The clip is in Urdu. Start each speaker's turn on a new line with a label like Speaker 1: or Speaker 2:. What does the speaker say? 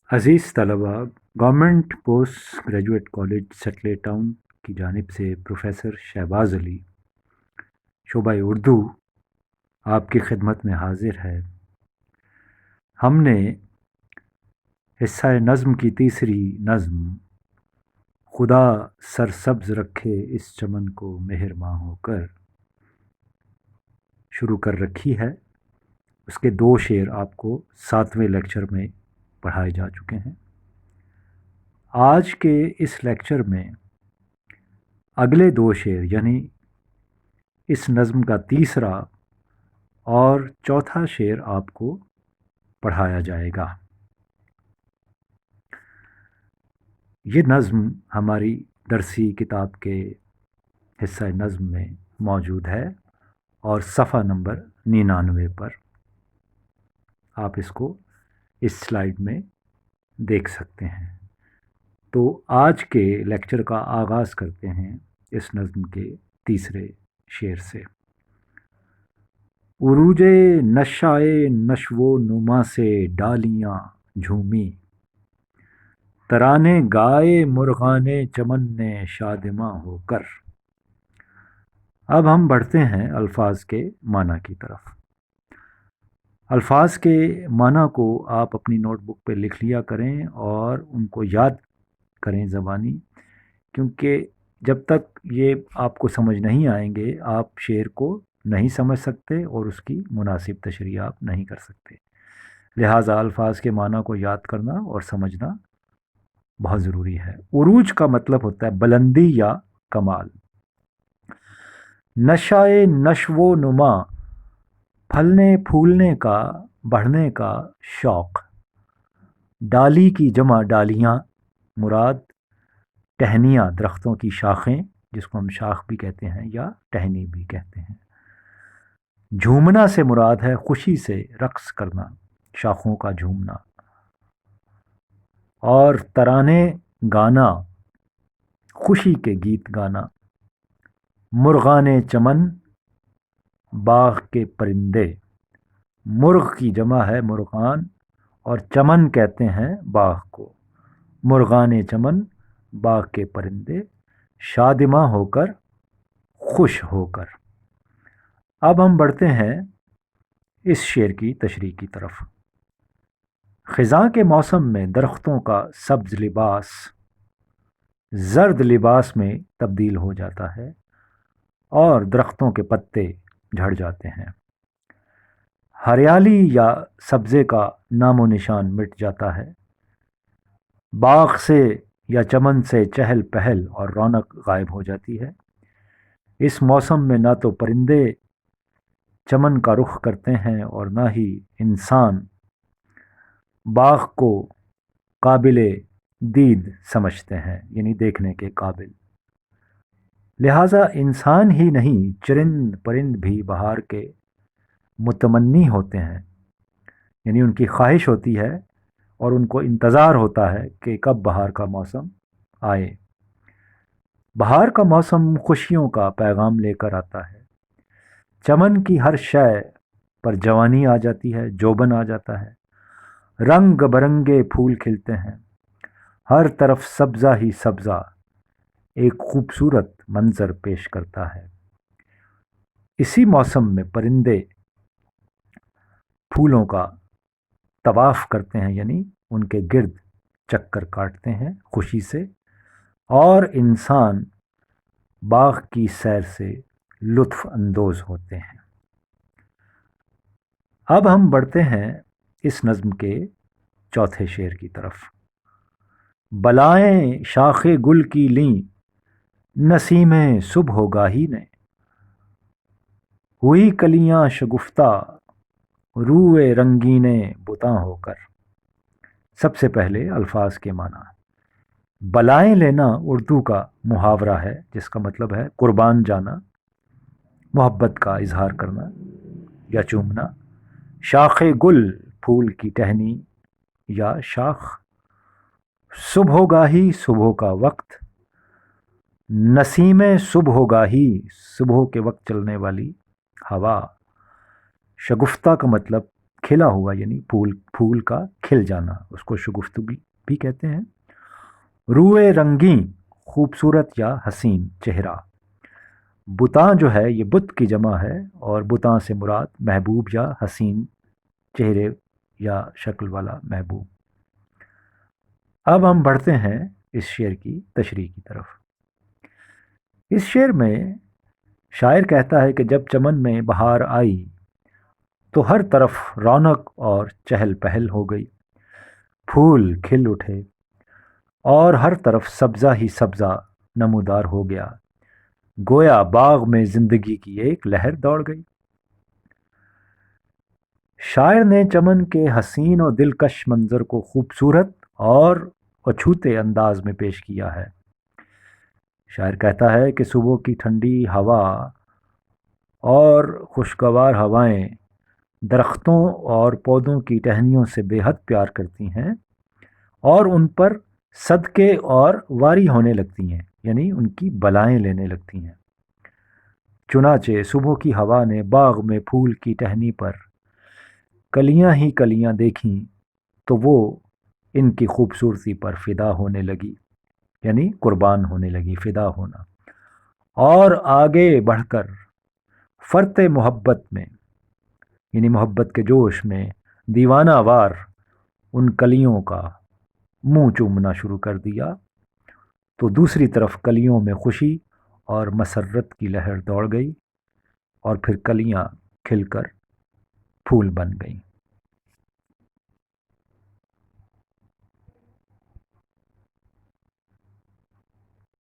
Speaker 1: عزیز طلبہ، government post graduate college Satellite Town کی جانب سے پروفیسر شہباز علی شعبہ اردو آپ کی خدمت میں حاضر ہے۔ ہم نے حصہ نظم کی تیسری نظم خدا سرسبز رکھے اس چمن کو مہر ماں ہو کر شروع کر رکھی ہے۔ اس کے 2 شعر آپ کو 7ویں لیکچر میں پڑھائے جا چکے ہیں۔ آج کے اس لیکچر میں اگلے 2 شعر یعنی اس نظم کا تیسرا اور چوتھا شعر آپ کو پڑھایا جائے گا۔ یہ نظم ہماری درسی کتاب کے حصہ نظم میں موجود ہے اور صفحہ نمبر 99 پر آپ اس کو اس سلائیڈ میں دیکھ سکتے ہیں۔ تو آج کے لیکچر کا آغاز کرتے ہیں اس نظم کے تیسرے شعر سے۔ عروج نشائے نشو و نما سے ڈالیاں جھومی، ترانے گائے مرغان چمن نے شادماں ہو کر۔ اب ہم بڑھتے ہیں الفاظ کے معنی کی طرف۔ الفاظ کے معنی کو آپ اپنی نوٹ بک پہ لکھ لیا کریں اور ان کو یاد کریں زبانی، کیونکہ جب تک یہ آپ کو سمجھ نہیں آئیں گے آپ شعر کو نہیں سمجھ سکتے اور اس کی مناسب تشریح آپ نہیں کر سکتے۔ لہٰذا الفاظ کے معنی کو یاد کرنا اور سمجھنا بہت ضروری ہے۔ عروج کا مطلب ہوتا ہے بلندی یا کمال۔ نشائے نشو و نما، پھلنے پھولنے کا، بڑھنے کا شوق۔ ڈالی کی جمع ڈالیاں، مراد ٹہنیاں، درختوں کی شاخیں جس کو ہم شاخ بھی کہتے ہیں یا ٹہنی بھی کہتے ہیں۔ جھومنا سے مراد ہے خوشی سے رقص کرنا، شاخوں کا جھومنا۔ اور ترانے گانا، خوشی کے گیت گانا۔ مرغان چمن، باغ کے پرندے۔ مرغ کی جمع ہے مرغان اور چمن کہتے ہیں باغ کو۔ مرغان چمن، باغ کے پرندے، شادماں ہو کر، خوش ہو کر۔ اب ہم بڑھتے ہیں اس شعر کی تشریح کی طرف۔ خزاں کے موسم میں درختوں کا سبز لباس زرد لباس میں تبدیل ہو جاتا ہے اور درختوں کے پتے جھڑ جاتے ہیں۔ ہریالی یا سبزے کا نام و نشان مٹ جاتا ہے۔ باغ سے یا چمن سے چہل پہل اور رونق غائب ہو جاتی ہے۔ اس موسم میں نہ تو پرندے چمن کا رخ کرتے ہیں اور نہ ہی انسان باغ کو قابل دید سمجھتے ہیں، یعنی دیکھنے کے قابل۔ لہٰذا انسان ہی نہیں، چرند پرند بھی بہار کے متمنی ہوتے ہیں، یعنی ان کی خواہش ہوتی ہے اور ان کو انتظار ہوتا ہے کہ کب بہار کا موسم آئے۔ بہار کا موسم خوشیوں کا پیغام لے کر آتا ہے۔ چمن کی ہر شے پر جوانی آ جاتی ہے، جوبن آ جاتا ہے۔ رنگ برنگے پھول کھلتے ہیں، ہر طرف سبزہ ہی سبزہ ایک خوبصورت منظر پیش کرتا ہے۔ اسی موسم میں پرندے پھولوں کا طواف کرتے ہیں، یعنی ان کے گرد چکر کاٹتے ہیں خوشی سے، اور انسان باغ کی سیر سے لطف اندوز ہوتے ہیں۔ اب ہم بڑھتے ہیں اس نظم کے چوتھے شعر کی طرف۔ بلائیں شاخ گل کی لیں نسیمیں صبح و گاہی نے، ہوئی کلیاں شگفتہ روئے رنگین بتاں ہو کر۔ سب سے پہلے الفاظ کے معنی۔ بلائیں لینا اردو کا محاورہ ہے جس کا مطلب ہے قربان جانا، محبت کا اظہار کرنا یا چومنا۔ شاخ گل، پھول کی ٹہنی یا شاخ۔ صبح و گاہی، صبح کا وقت۔ نسیم صبح و گاہی، صبح کے وقت چلنے والی ہوا۔ شگفتہ کا مطلب کھلا ہوا یعنی پھول کا کھل جانا، اس کو شگفتگی بھی کہتے ہیں۔ روئے رنگیں خوبصورت یا حسین چہرہ، بتاں جو ہے یہ بت کی جمع ہے، اور بتاں سے مراد محبوب یا حسین چہرے یا شکل والا محبوب۔ اب ہم بڑھتے ہیں اس شعر کی تشریح کی طرف۔ اس شعر میں شاعر کہتا ہے کہ جب چمن میں بہار آئی تو ہر طرف رونق اور چہل پہل ہو گئی، پھول کھل اٹھے اور ہر طرف سبزہ ہی سبزہ نمودار ہو گیا، گویا باغ میں زندگی کی ایک لہر دوڑ گئی۔ شاعر نے چمن کے حسین اور دلکش منظر کو خوبصورت اور اچھوتے انداز میں پیش کیا ہے۔ شاعر کہتا ہے کہ صبح کی ٹھنڈی ہوا اور خوشگوار ہوائیں درختوں اور پودوں کی ٹہنیوں سے بے حد پیار کرتی ہیں اور ان پر صدقے اور واری ہونے لگتی ہیں، یعنی ان کی بلائیں لینے لگتی ہیں۔ چنانچہ صبح کی ہوا نے باغ میں پھول کی ٹہنی پر کلیاں ہی کلیاں دیکھیں تو وہ ان کی خوبصورتی پر فدا ہونے لگی، یعنی قربان ہونے لگی، فدا ہونا، اور آگے بڑھ کر فرط محبت میں یعنی محبت کے جوش میں دیوانہ وار ان کلیوں کا منہ چومنا شروع کر دیا، تو دوسری طرف کلیوں میں خوشی اور مسرت کی لہر دوڑ گئی اور پھر کلیاں کھل کر پھول بن گئیں۔